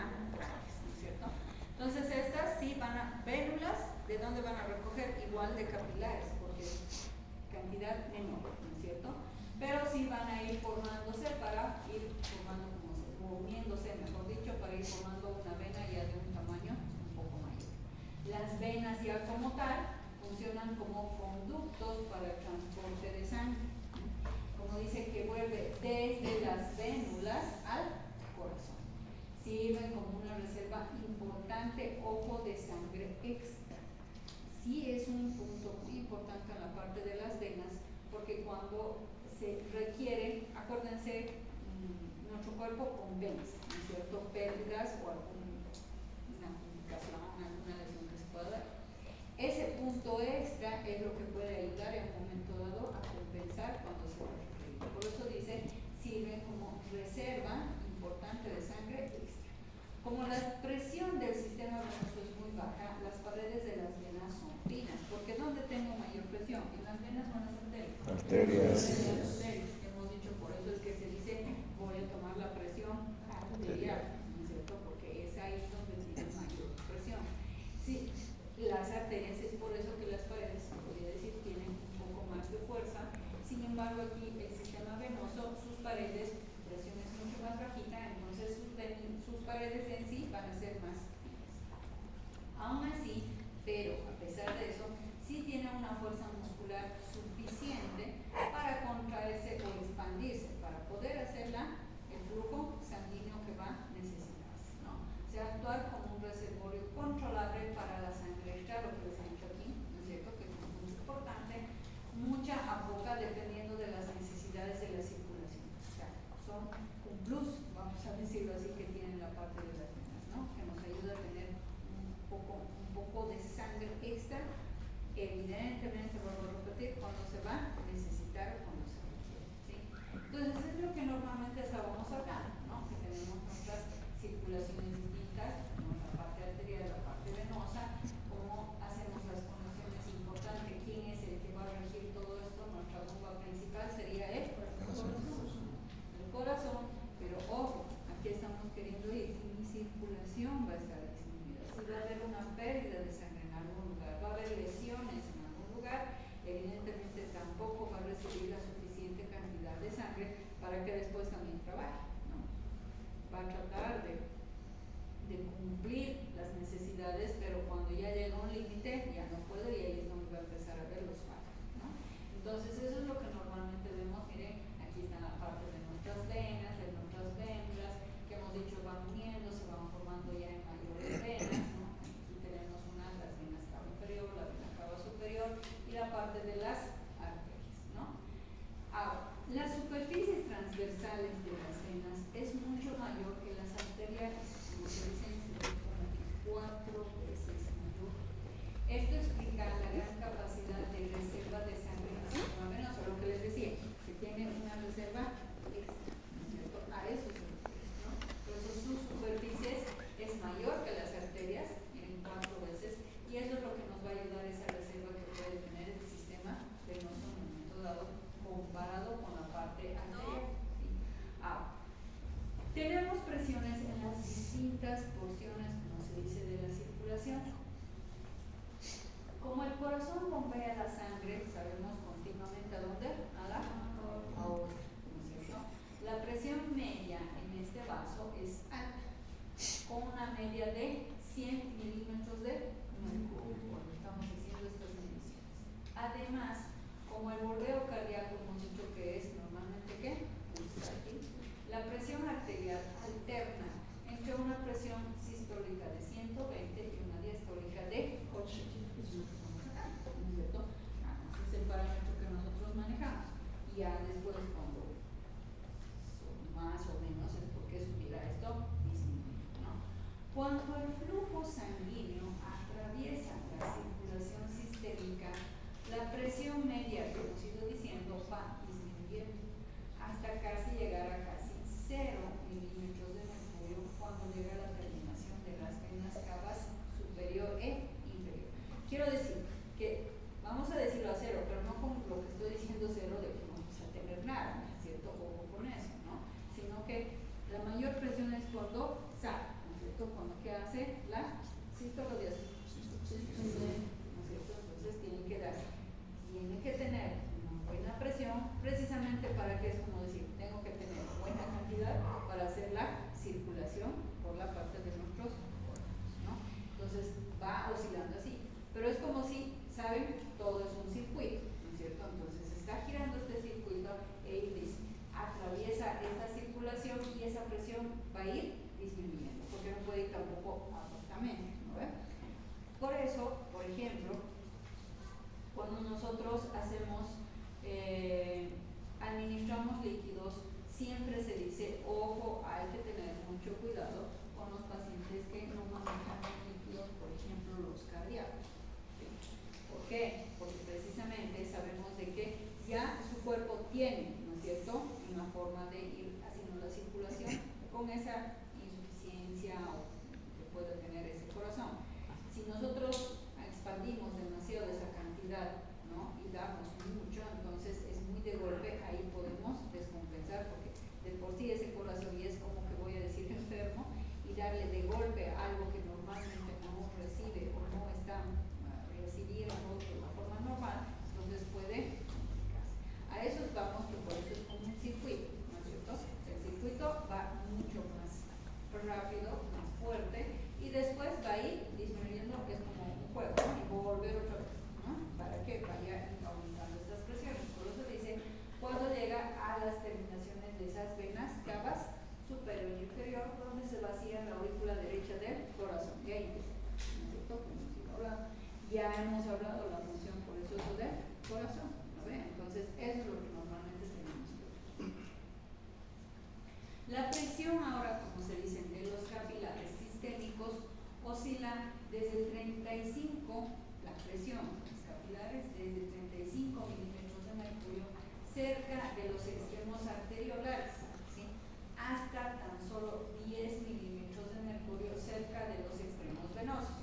más grandes, ¿no es cierto? Entonces estas sí van a, vénulas, ¿de dónde van a recoger? Igual de capilares, porque cantidad menor, ¿no es cierto? Pero sí van a ir formándose para ir formando, moviéndose, mejor dicho, para ir formando una vena ya de un tamaño un poco mayor. Las venas ya como tal funcionan como conductos para el transporte de sangre. Como dice que vuelve desde las vénulas al corazón. Sirven como una reserva importante, ojo, de sangre extra. Sí es un punto muy importante en la parte de las venas, porque cuando se requiere, acuérdense, nuestro cuerpo con venas, ¿no es cierto? Pérdidas o alguna complicación, alguna lesión que se pueda dar. Ese punto extra es lo que puede ayudar en un momento dado a compensar cuando se requiere. Por eso dice, sirve como reserva importante de sangre extra. Como la presión del sistema venoso es muy baja, las paredes de las venas son finas. Porque ¿dónde tengo mayor presión? ¿En las venas o en las arterias? Arterias. En las arterias. Hemos dicho, por eso es que se dice, voy a tomar la presión arterial, ¿no es cierto? Porque es ahí donde tiene mayor presión. Sí, las arterias es por eso que las paredes, podría decir, tienen un poco más de fuerza. Sin embargo, aquí el sistema venoso, sus paredes, presión es mucho más bajita, entonces sus paredes en sí van a ser más finas. Aún así, pero a pesar de eso, sí tiene una fuerza muscular suficiente para contraerse o expandirse, para poder hacerla el flujo sanguíneo que va a necesitarse, ¿no? O sea, actuar como un reservorio controlable para la sangre extra, lo que les he dicho aquí, ¿no es cierto? Que es muy importante, mucha a poca dependiendo de las necesidades de la circulación. O sea, son un plus, vamos a decirlo así, que tienen la parte de las venas, ¿no? Que nos ayuda a tener un poco de sangre extra, evidentemente, vuelvo a repetir, cuando se va a necesitar o cuando se requiere, ¿sí? Entonces es lo que normalmente estábamos hablando, ¿no? Que tenemos nuestras circulaciones distintas, nuestra parte arterial, la parte venosa, cómo hacemos las conexiones importantes, quién es el que va a regir todo esto. Nuestra bomba principal sería el corazón, pero ojo, aquí estamos queriendo ir, mi circulación va a estar disminuida, si va a haber una pérdida de sangre en algún lugar, va a haber lesiones en algún lugar, evidentemente tampoco va a recibir la suficiente cantidad de sangre para que después también trabaje, ¿no? Va a tratar de cumplir las necesidades, pero cuando ya llega a un límite ya no puede, y ahí es donde va a empezar a ver los fallos, ¿no? Entonces eso es lo que normalmente vemos. Miren, aquí está la parte de nuestras venas, de nuestras vénulas, que hemos dicho van uniendo, se van formando ya en mayores venas, ¿no? Aquí tenemos las venas cava inferior, la vena cava superior y la parte de las arterias, ¿no? Ahora, las superficies transversales de las venas es mucho mayor que las arteriales, como se dicen, como que 4 veces mayor. Esto explica la gran capacidad de reserva de sangre en el sistema venoso, lo que les decía, que tiene una reserva extra, ¿no es cierto? A eso se refiere, ¿no? Por eso sus superficies es mayor que las arterias, en 4 veces, y eso es lo que nos va a ayudar, esa reserva que puede tener el sistema venoso en un momento dado comparado con la parte arterial, ¿sí? Ahora, tenemos presiones en las distintas porciones, como se dice, de la circulación. Como el corazón bombea la sangre, sabemos continuamente a dónde, a la aorta, ¿no es cierto? La presión media en este vaso es alta, con una media de 100 milímetros de mercurio, cuando estamos haciendo estas mediciones. Además, como el bombeo cardíaco hemos dicho que es normalmente ¿qué? Pulsátil, la presión arterial alterna entre una presión sistólica de 120 y una diastólica de 80, ¿no es cierto? Ese es el parámetro que nosotros manejamos, y ya después cuando son más o menos es porque subiera esto, disminuye, ¿no? Cuando el flujo sanguíneo atraviesa la circulación sistémica, la presión media, que hemos ido diciendo, va disminuyendo hasta casi llegar a casi 0 milímetros de mercurio cuando llega a la terminación de las venas cavas superior e inferior. Quiero decir que vamos a decirlo a 0, pero no con lo que estoy diciendo 0 de que no vamos a tener nada, ¿cierto? Ojo con eso, ¿no? Sino que la mayor presión es cuando sale, ¿no es cierto? disminuyendo, porque no puede ir tampoco abruptamente, ¿no ve? Por eso, por ejemplo, cuando nosotros administramos líquidos, siempre se dice, ojo, hay que tener mucho cuidado con los pacientes que no manejan líquidos, por ejemplo, los cardíacos. ¿Por qué? Porque precisamente sabemos de que ya su cuerpo tiene, ¿no es cierto?, una forma de ir haciendo la circulación con esa insuficiencia que puede tener ese corazón. Si nosotros expandimos demasiado esa cantidad, ¿no?, y damos mucho, entonces es muy de golpe, ahí podemos descompensar, porque de por sí ese corazón y es como que voy a decir enfermo, y darle de golpe algo que normalmente no recibe o no está recibiendo de una forma normal, entonces puede complicarse. A eso vamos, que por eso es como un circuito, ¿no es cierto? El circuito va mucho más rápido, más fuerte, y después va a ir disminuyendo, es como un juego, ¿no? Y volver otra vez, ¿no?, para que vaya aumentando estas presiones. Por eso dice, cuando llega a las terminaciones de esas venas cavas superior y inferior, donde se vacía la aurícula derecha del corazón. Y ahí empieza, ¿no es cierto? Que hemos ido hablando. Ya hemos hablado de la función, por eso es del corazón, ¿no ve? Entonces, eso es lo que normalmente tenemos que ver. La presión ahora, como se dice, de los capilares sistémicos oscila desde 35, la presión de los capilares desde 35 milímetros de mercurio cerca de los extremos arteriolares, ¿sí?, hasta tan solo 10 milímetros de mercurio cerca de los extremos venosos.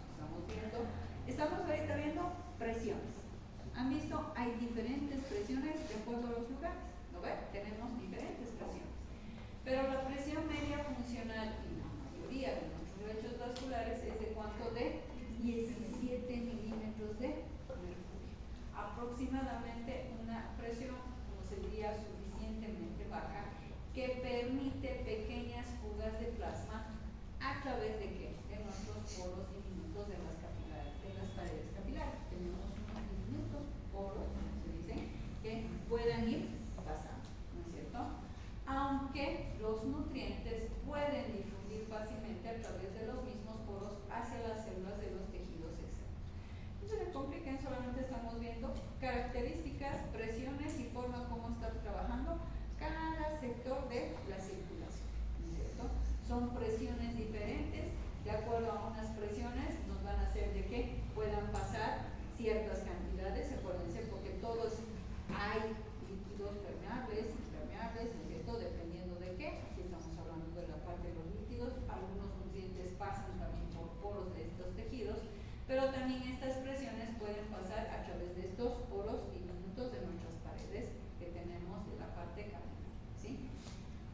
Estamos ahorita viendo presiones. ¿Han visto? Hay diferentes presiones de acuerdo a los lugares, ¿no ve? Tenemos diferentes presiones. Pero la presión media funcional y la mayoría de nuestros lechos vasculares es de cuánto, de 17 milímetros de mercurio. Aproximadamente una presión, como se diría, suficientemente baja, que permite pequeñas fugas de plasma a través de ¿qué? De nuestros poros diminutos de las capilares, de las paredes capilares. Tenemos unos diminutos poros, como se dice, que puedan ir pasando, ¿no es cierto? Aunque los nutrientes pueden difundir fácilmente a través de los mismos poros hacia las células de los tejidos externos. No se me compliquen, solamente estamos viendo características, presiones y forma como está trabajando cada sector de la circulación, ¿no es cierto? Son presiones diferentes, de acuerdo a unas presiones nos van a hacer de que puedan pasar ciertas cantidades, acuérdense, porque todos hay líquidos permeables, impermeables, ¿no es cierto?, dependiendo de qué. Aquí estamos hablando de la parte de los líquidos, algunos nutrientes pasan también por poros de estos tejidos, pero también estas presiones pueden pasar a través de estos poros diminutos de nuestras paredes que tenemos de la parte capilar, ¿sí?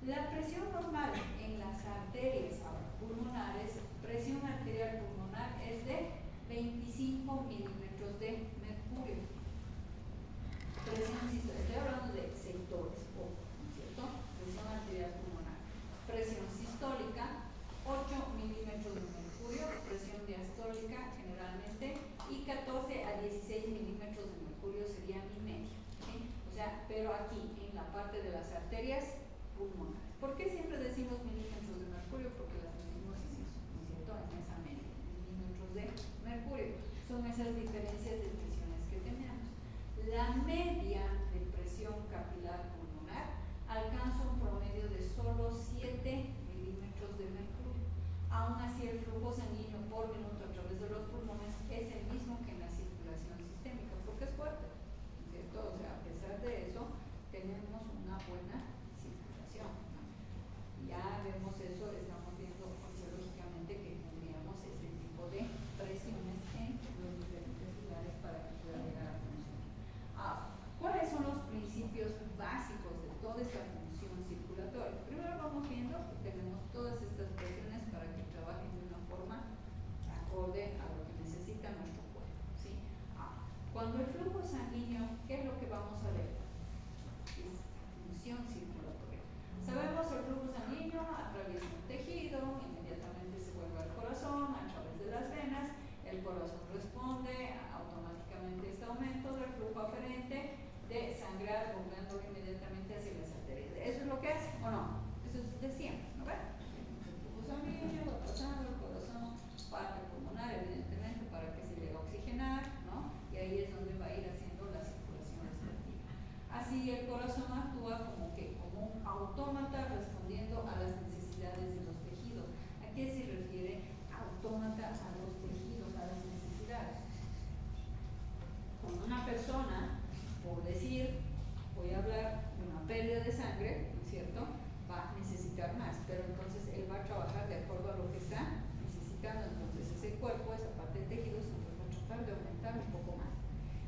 La presión normal en las arterias pulmonares, presión arterial pulmonar es de 25 milímetros de mercurio. Presión sistólica, estoy hablando de sectores, ¿no es cierto? Presión arterial pulmonar. Presión sistólica, 8 milímetros de mercurio. Presión diastólica, generalmente, y 14 a 16 milímetros de mercurio sería mi media, ¿sí? O sea, pero aquí, en la parte de las arterias pulmonares. ¿Por qué siempre decimos milímetros de mercurio? Porque las medimos en eso, ¿no es cierto?, en esa media, milímetros de mercurio. Son esas diferencias de presiones que tenemos. La media de presión capilar pulmonar alcanza un promedio de solo 7 milímetros de mercurio. Aún así, el flujo sanguíneo por minuto a través de los pulmones es el mismo que en la circulación sistémica, porque es fuerte, ¿no es cierto? O sea, a pesar de eso, tenemos una buena circulación, ¿no? Ya vemos eso, estamos viendo fisiológicamente que tendríamos este tipo de presiones en los diferentes lugares para que pueda llegar a funcionar. ¿Cuáles son los principios básicos de toda esta función circulatoria? Primero vamos viendo que tenemos todas estas presiones para que trabajen de una forma acorde cuerpo, esa parte del tejido, siempre va a tratar de aumentar un poco más.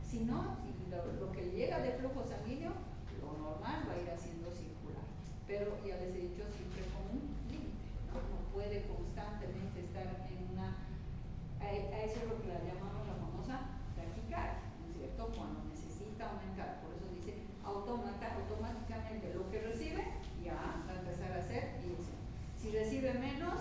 Si no, si lo que le llega de flujo sanguíneo, lo normal va a ir haciendo circular. Pero ya les he dicho, siempre con un límite, ¿no? No puede constantemente estar en una... A eso es lo que la llamamos la famosa taquicardia, ¿no es cierto? Cuando necesita aumentar. Por eso dice automáticamente lo que recibe ya va a empezar a hacer inyección. Si recibe menos,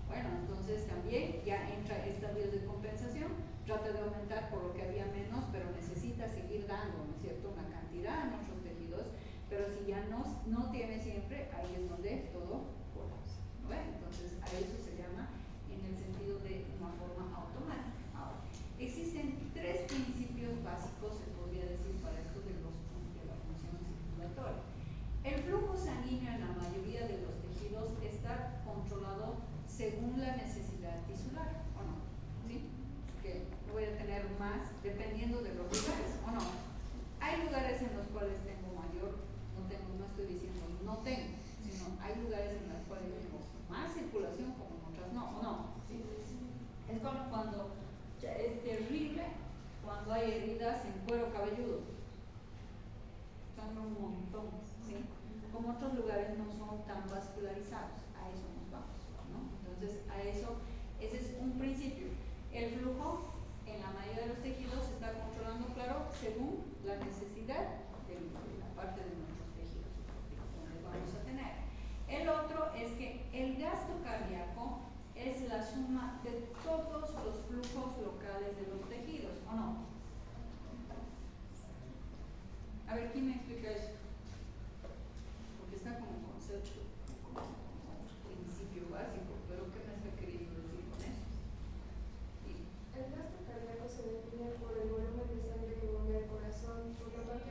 bueno, entonces también ya entra estadios de compensación, trata de aumentar por lo que había menos, pero necesita seguir dando, ¿no es cierto?, una cantidad en otros tejidos, pero si ya no tiene siempre, ahí es donde todo colapsa, ¿no? Entonces a eso se llama en el sentido de una forma automática. Ahora, existen tres principios básicos, se podría decir, para esto de la función circulatoria. El flujo sanguíneo en la mayoría de los tejidos está controlado según la necesidad tisular, ¿o no? ¿Sí? Que voy a tener más dependiendo de los lugares, ¿o no? Hay lugares en los cuales tengo mayor, no estoy diciendo no tengo, sino hay lugares en los cuales tengo más circulación como en otras no, ¿o no? ¿Sí? Es como cuando es terrible cuando hay heridas en cuero cabelludo, sangra un montón, ¿sí? Como otros lugares no son tan vascularizados, a eso nos vamos, ¿no? Entonces, a eso, ese es un principio. El flujo en la mayoría de los tejidos se está controlando, claro, según la necesidad de la parte de nuestros tejidos donde vamos a tener. El otro es que el gasto cardíaco es la suma de todos los flujos locales de los tejidos, ¿o no? A ver, ¿quién me explica eso? Porque está como concepto, como principio básico, pero ¿qué me está queriendo decir con eso? El gasto cardíaco se define por el volumen de sangre que bombea el corazón, por lo tanto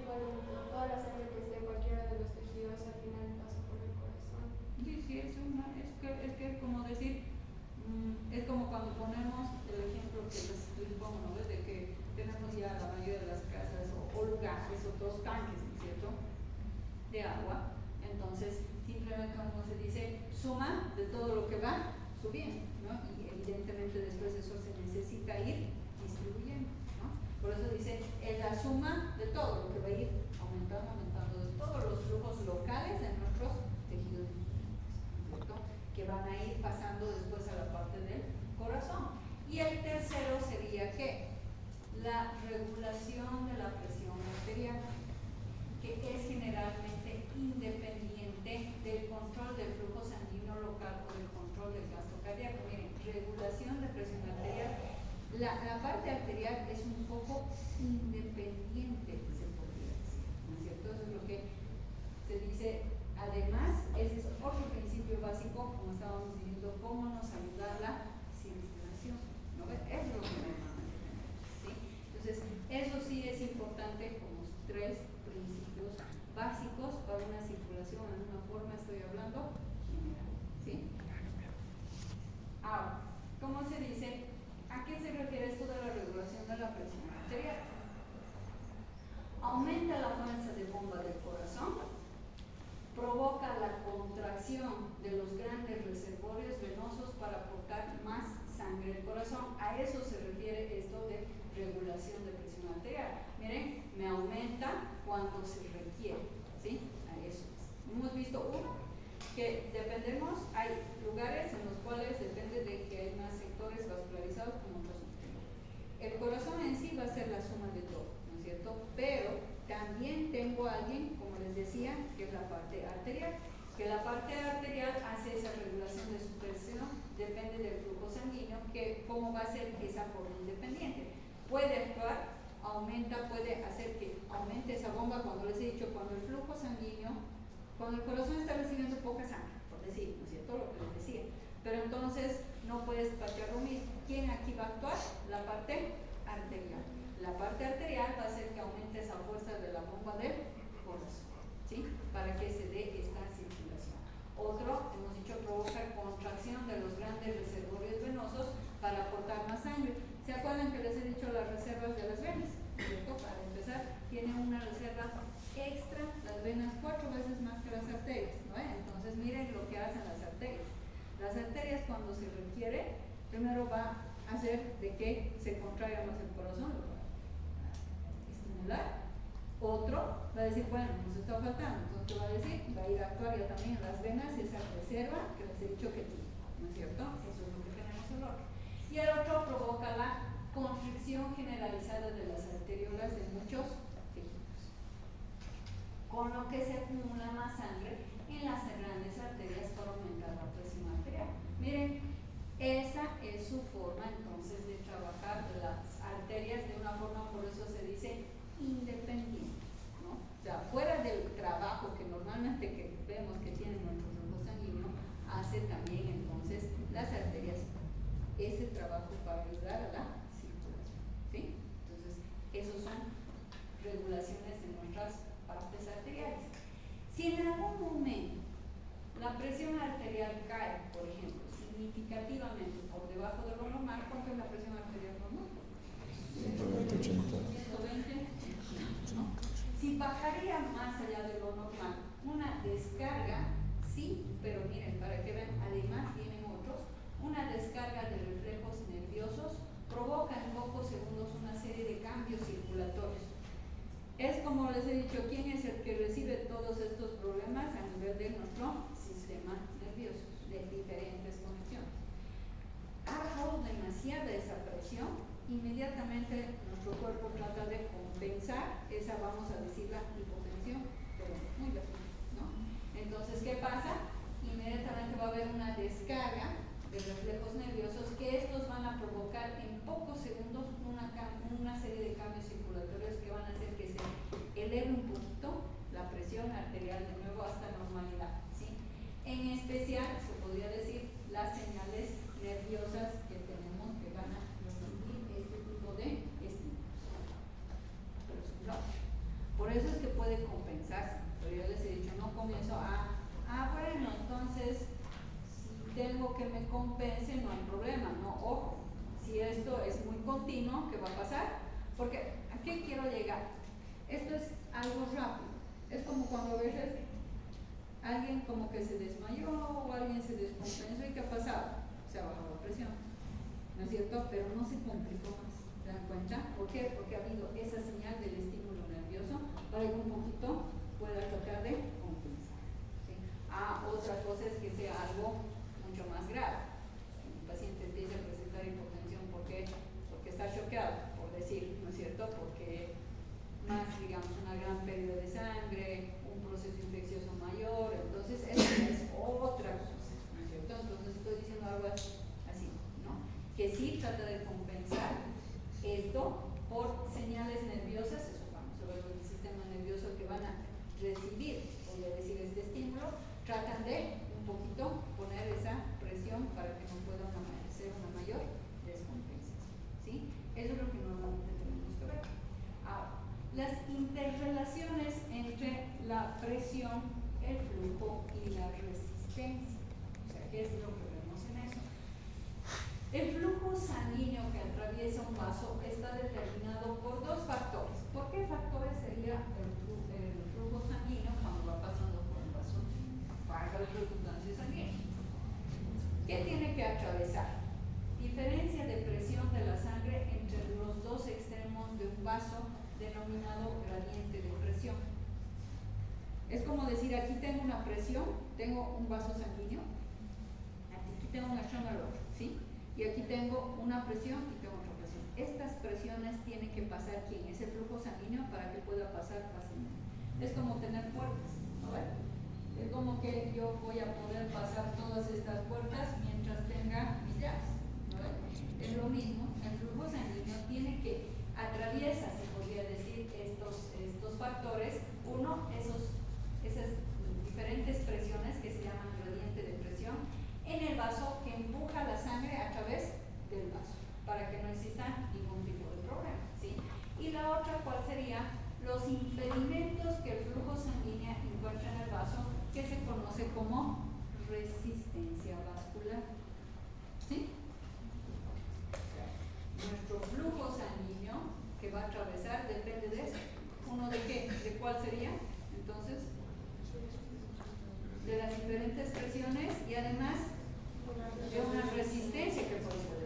toda la sangre que esté en cualquiera de los tejidos al final pasa por el corazón. Sí, es que es como decir, es como cuando ponemos el ejemplo que les pongo, ¿no? De que tenemos ya la mayoría de las casas o lugares o todos tanques, ¿no es cierto?, de agua. Entonces simplemente como se dice, suma de todo lo que va subiendo, ¿no? Y evidentemente después eso se necesita ir distribuyendo, ¿no? Por eso dice, es la suma de todo lo que va a ir aumentando de todos los flujos locales de nuestros tejidos, ¿cierto?, que van a ir pasando después a la parte del corazón. Y el tercero sería ¿qué? La regulación de la presión arterial, que es generalmente independiente del control del flujo sanguíneo local o del control del gasto cardíaco. Miren, regulación de presión arterial, la parte arterial es un poco independiente, se podría decir, ¿no es cierto? Eso es lo que se dice. Además, ese es otro principio básico, como estábamos diciendo, cómo nos ayuda la circulación, ¿no? Es lo que normalmente tenemos, ¿sí? Entonces, eso sí es importante como tres principios básicos para una circulación en una forma, estoy hablando general, ¿sí? Ahora, ¿cómo se dice? ¿A qué se refiere esto de la regulación de la presión arterial? Aumenta la fuerza de bomba del corazón, provoca la contracción de los grandes reservorios venosos para aportar más sangre al corazón. A eso se refiere esto de regulación de presión arterial. Miren, me aumenta cuando se requiere, ¿sí? A eso es. Hemos visto que dependemos, hay lugares en los cuales depende de que hay más sectores vascularizados como otros no. El corazón en sí va a ser la suma de todo, ¿no es cierto? Pero también tengo a alguien, como les decía, que es la parte arterial, que la parte arterial hace esa regulación de su presión, depende del flujo sanguíneo, que cómo va a ser esa forma independiente. Puede actuar, puede hacer que aumente esa bomba, cuando les he dicho, cuando el flujo sanguíneo, cuando el corazón está recibiendo poca sangre, por decir, ¿no es cierto?, lo que les decía. Pero entonces no puedes patear lo mismo. ¿Quién aquí va a actuar? La parte arterial. La parte arterial va a hacer que aumente esa fuerza de la bomba del corazón, ¿sí?, para que se dé esta circulación. Otro, hemos dicho, provoca contracción de los grandes reservorios venosos para aportar más sangre. ¿Se acuerdan que les he dicho las reservas de las venas? ¿Cierto? Para empezar, tienen una reserva extra, las venas 4 veces más que las arterias, ¿no? Entonces miren lo que hacen las arterias. Las arterias, cuando se requiere, Primero va a hacer de que se contraiga más el corazón, lo va a estimular. Otro va a decir, bueno, nos está faltando, entonces va a decir, va a ir a actuar ya también en las venas, esa reserva que les he dicho que tiene, ¿no es cierto? Eso es lo que tenemos el otro. Y el otro provoca la constricción generalizada de las arteriolas de muchos tejidos, con lo que se acumula más sangre en las grandes arterias para aumentar la presión arterial. Miren, esa es su forma entonces de trabajar las arterias de una forma, por eso se dice independiente, ¿no? O sea, fuera del trabajo que normalmente que vemos que tiene nuestro flujo sanguíneo, hace también entonces las arterias ese trabajo para ayudar a la circulación, ¿sí? Entonces, esos son regulaciones de nuestras partes arteriales. Si en algún momento la presión arterial cae, por ejemplo, significativamente por debajo de lo normal, ¿cuánto es la presión arterial normal? 120-80. 120, ¿no? Si bajaría más allá de lo normal, una descarga, sí, pero miren, para que vean, además vienen otros, una descarga de reflejos nerviosos provoca en pocos segundos una serie de cambios circulatorios. Es como les he dicho, ¿quién es el que recibe todos estos problemas a nivel de nuestro sistema nervioso, de diferentes conexiones? Ha bajado demasiada esa presión, inmediatamente nuestro cuerpo trata de compensar esa, vamos a decir, la hipotensión, pero muy lejos, ¿no? Entonces, ¿qué pasa? Inmediatamente va a haber una descarga de reflejos nerviosos que estos van a provocar en pocos segundos una serie de cambios circulatorios que van a hacer que se eleve un poquito la presión arterial de nuevo hasta normalidad, ¿sí? En especial, se podría decir, las señales nerviosas que tenemos que van a recibir este tipo de estímulos. Pero es un bloque. Por eso es que puede compensarse. Pero yo les he dicho, no comienzo bueno, entonces si tengo que me compense, no hay problema, no, ojo. Si esto es muy continuo, ¿qué va a pasar? Porque, ¿a qué quiero llegar? Esto es algo rápido. Es como cuando a veces alguien como que se desmayó o alguien se descompensó y ¿qué ha pasado? Se ha bajado la presión, ¿no es cierto? Pero no se complicó más, ¿se dan cuenta? ¿Por qué? Porque ha habido esa señal del estímulo nervioso para que un poquito pueda tratar de compensar, ¿sí? Otra cosa es que sea algo mucho más grave. Un paciente empieza a presentar hipotensión porque está choqueado, por decir, ¿no es cierto? Porque más, digamos, una gran pérdida de sangre, un proceso infeccioso mayor, entonces eso es otra cosa, ¿no es cierto? Entonces estoy diciendo algo así, ¿no? Que sí trata de compensar esto por señales nerviosas, eso vamos a ver el sistema nervioso que van a recibir, voy a decir, este estímulo, tratan de un poquito poner esa presión para que no pueda ser una mayor descompensación, ¿sí? Eso es lo que normalmente tenemos que ver. Ahora, las interrelaciones entre la presión, el flujo y la resistencia. O sea, ¿qué es lo que vemos en eso? El flujo sanguíneo que atraviesa un vaso está determinado por dos factores. ¿Por qué factores sería el flujo sanguíneo cuando va pasando por un vaso? Para la redundancia sanguínea. ¿Qué tiene que atravesar? Diferencia de presión de la sangre entre los dos extremos de un vaso denominado gradiente de presión. Es como decir, aquí tengo una presión, tengo un vaso sanguíneo, aquí tengo un extremo al otro, ¿sí? Y aquí tengo una presión y tengo otra presión. Estas presiones tienen que pasar, ¿quién? Es el flujo sanguíneo para que pueda pasar fácilmente. Es como tener puertas, ¿no ven? Es como que yo voy a poder pasar todas estas puertas mientras tenga mis llaves, ¿no ven? Es lo mismo, el flujo sanguíneo tiene que atraviesa, se podría decir, estos factores. Uno, esas diferentes presiones que se llaman gradiente de presión en el vaso que empuja la sangre a través del vaso para que no exista ningún tipo de problema, ¿sí? Y la otra, ¿cuál sería? Los impedimentos que el flujo sanguíneo encuentra en el vaso, que se conoce como resistencia vascular, ¿sí? Nuestro flujo sanguíneo que va a atravesar depende de eso. ¿Uno de qué? ¿De cuál sería? Entonces, de las diferentes presiones y además de una resistencia que puede ser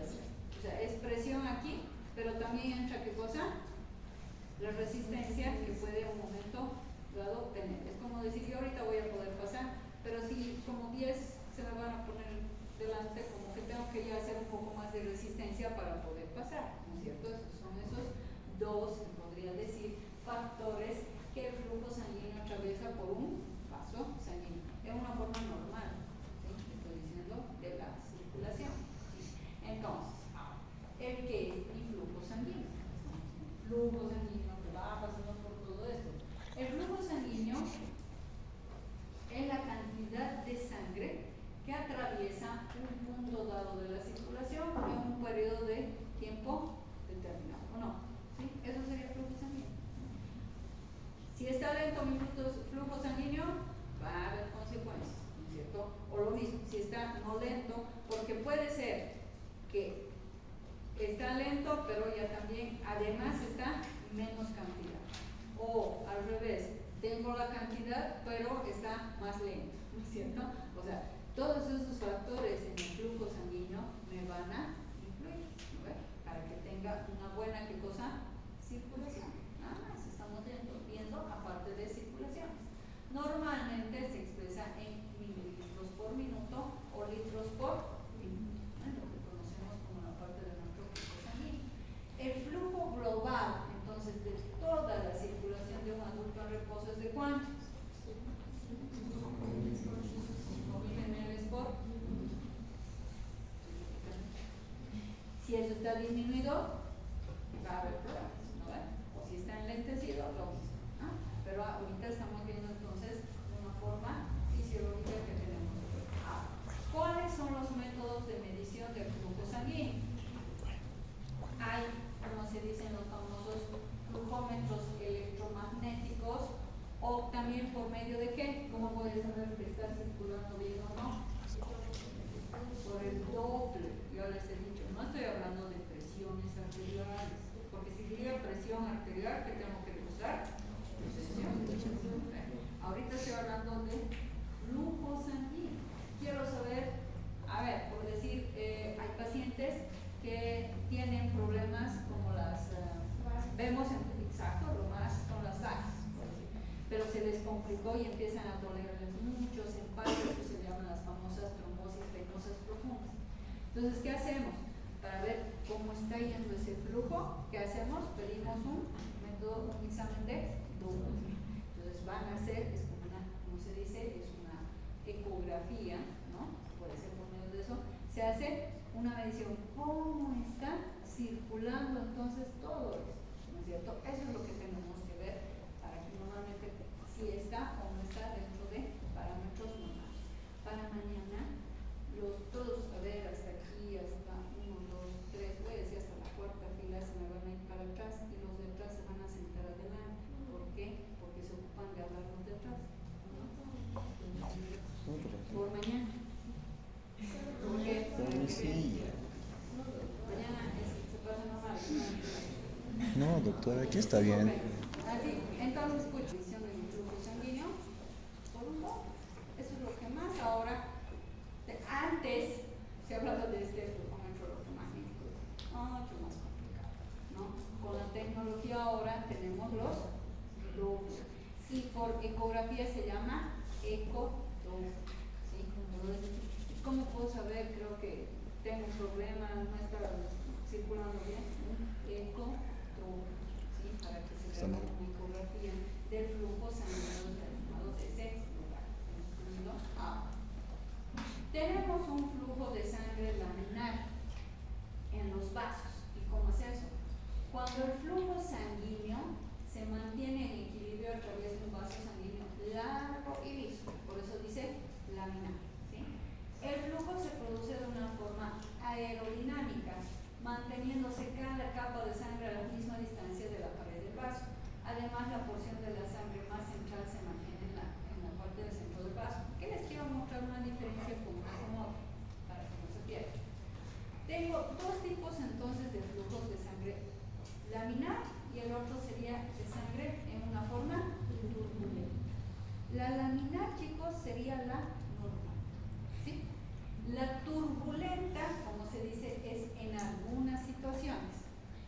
puede ser que está lento, pero ya también, además está menos cantidad. O al revés, tengo la cantidad, pero está más lento, ¿no es cierto? O sea, todos esos factores en el flujo sanguíneo me van a influir, ¿no ve? Para que tenga una buena, ¿qué cosa? Circulación. Nada más estamos viendo aparte de circulaciones. Normalmente se expresa en mililitros por minuto o litros por minuto, ¿no? Lo que conocemos como la parte de nuestro flujo sanguíneo. El flujo global, entonces, de toda la circulación de un adulto en reposo es de ¿cuánto? 5.000 ml por. Si eso está disminuido, va a haber problemas, ¿no ven? O si está enlentecido, lo mismo, ¿no? Pero ahorita estamos viendo entonces una forma fisiológica que tenemos. ¿Cuáles son los métodos de medición del flujo sanguíneo? Hay, como se dicen, los famosos flujómetros electromagnéticos, o también por medio de ¿qué? ¿Cómo puedes saber que está circulando bien o no? Por el Doppler. Yo les he dicho, no estoy hablando de presiones arteriales, porque si diría presión arterial, ¿qué tengo que usar? Presión. Ahorita estoy hablando de flujo sanguíneo. Quiero saber, a ver, por decir, hay pacientes que tienen problemas como las, vemos exacto, lo más con las bajas, pero se les complicó y empiezan a tolerarles muchos empates que se llaman las famosas trombosis venosas profundas. Entonces, ¿qué hacemos? Para ver cómo está yendo ese flujo, ¿qué hacemos? Pedimos un método, un examen de Doppler. Entonces van a hacer, es como una, ¿cómo se dice? Es una ecografía, ¿no? Puede ser por medio de eso. Se hace una medición, ¿cómo está circulando entonces todo esto? ¿No es cierto? Eso es lo que tenemos que ver para que normalmente si está o no está dentro de parámetros normales. Para mañana, todos, a ver, hasta aquí, hasta 1, 2, 3, voy a decir hasta la cuarta fila se me van a ir para atrás y los de atrás se van a sentar adelante. ¿Por qué? Porque se ocupan de hablar los de atrás. Por mañana. Porque mañana se pasa normal. No, doctora, aquí está bien. Así, entonces, pues, visión del flujo sanguíneo, por un lado, eso es lo que más ahora, antes se hablaba de este flujómetro electromagnético, mucho más complicado, ¿no? Con la tecnología ahora tenemos los Doppler, y por ecografía se llama eco-Doppler, ¿sí? Entonces, ¿cómo puedo saber? Creo que tengo un problema, no está circulando bien, eco-Doppler, ¿sí? Para que se vea una ecografía del flujo sanguíneo determinado de ese lugar. Tenemos un flujo de sangre laminar en los vasos. ¿Y cómo es eso? Cuando el flujo sanguíneo se mantiene en equilibrio a través de un vaso sanguíneo largo y liso, por eso dice laminar, ¿sí? El flujo se produce de una forma aerodinámica, manteniéndose cada capa de sangre a la misma distancia de la pared del vaso. Además, la porción de la sangre más central se mantiene en la parte del centro del vaso. ¿Qué les quiero mostrar? Una diferencia con una con otra, para que no se pierda. Tengo dos tipos entonces de flujos de sangre laminar y el otro sería de sangre en una forma turbulenta. La laminar, chicos, sería la normal, ¿sí? La turbulenta, como se dice, es en algunas situaciones.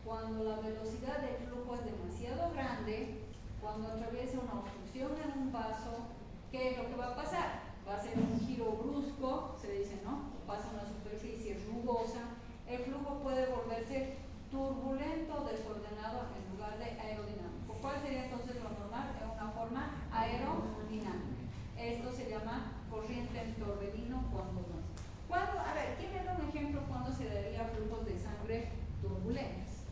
Cuando la velocidad del flujo es demasiado grande, cuando atraviesa una obstrucción en un vaso, ¿qué es lo que va a pasar? Va a ser un giro brusco, se dice, ¿no? Pasa una superficie rugosa, el flujo puede volverse turbulento o desordenado en lugar de aerodinámico. ¿Cuál sería entonces lo normal? En una forma aerodinámica. Esto se llama corriente en torbellino cuando no es. ¿Cuándo? A ver, ¿quién me da un ejemplo cuando se daría flujos de sangre turbulentos?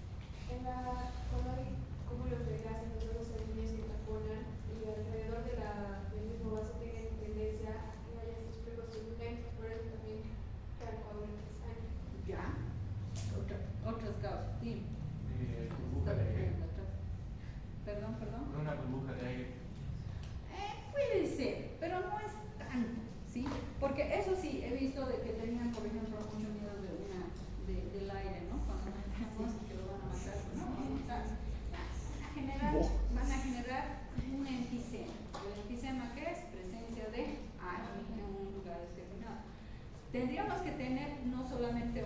Cuando hay cúmulos de gas en los sanguíneos que taponan y alrededor del mismo vaso tienen tendencia a que haya estos flujos turbulentos, por eso también caen coágulos de sangre. Ya. Otras causas. Sí. Burbuja de aire. Perdón. Una burbuja de aire. Puede ser, pero no es tanto, ¿sí? Porque eso sí, he visto de que tenían, por ejemplo, mucho miedo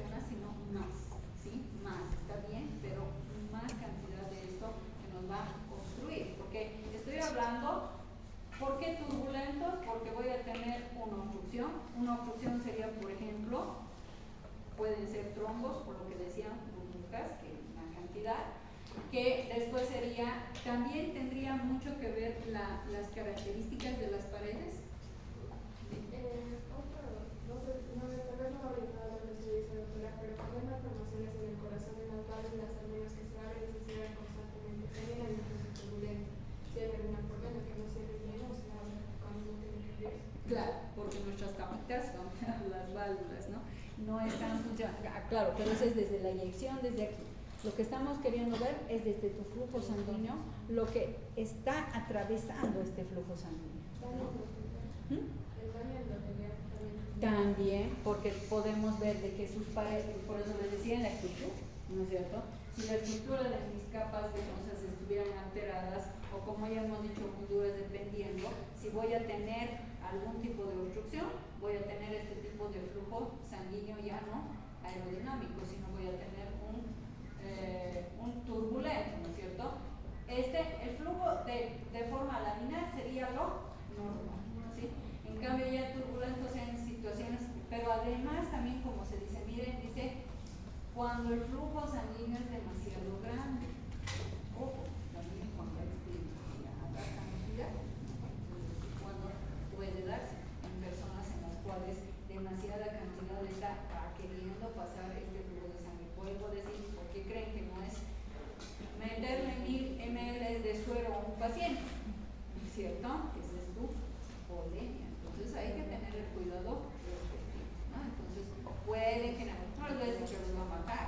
una, sino más, ¿sí? Más, está bien, pero más cantidad de esto que nos va a obstruir, porque estoy hablando, ¿por qué turbulentos? Porque voy a tener una obstrucción sería, por ejemplo, pueden ser trombos, por lo que decían burbujas, que una cantidad, que después sería, también tendría mucho que ver las características de las paredes. No sé, tal vez no ha orientado lo que se dice, doctora, pero cuando hay malformaciones en el corazón, en las valvas, las arterias que se abren y se cierran constantemente, también hay un proceso turbulento. Si hay alguna problema que no se bien o se abre cuando no tiene que ver. Claro, porque nuestras camitas son las válvulas, ¿no? No están funcionando. Claro, pero eso es desde la eyección, desde aquí. Lo que estamos queriendo ver es desde tu flujo sanguíneo, lo que está atravesando este flujo sanguíneo. También, porque podemos ver de que sus paredes, por eso les decía en la estructura, ¿no es cierto? Si la estructura de mis capas venosas estuvieran alteradas, o como ya hemos dicho, muy duras, dependiendo, si voy a tener algún tipo de obstrucción, voy a tener este tipo de flujo sanguíneo ya no aerodinámico, sino voy a tener un turbulento, ¿no es cierto? El flujo de forma laminar sería lo normal, ¿sí? En cambio ya turbulentos en situaciones, pero además también como se dice, miren, dice, cuando el flujo sanguíneo es demasiado grande, ojo, también cuando hay demasiada cantidad, cuando puede darse en personas en las cuales demasiada cantidad está queriendo pasar este flujo de sangre. Vuelvo a decir, ¿por qué creen que no es meterle 1000 ml de suero a un paciente? ¿Cierto? Esa es tu polemia. Entonces hay que tener el cuidado respectivo, ¿no? Entonces puede que no les voy a decir que los va a matar,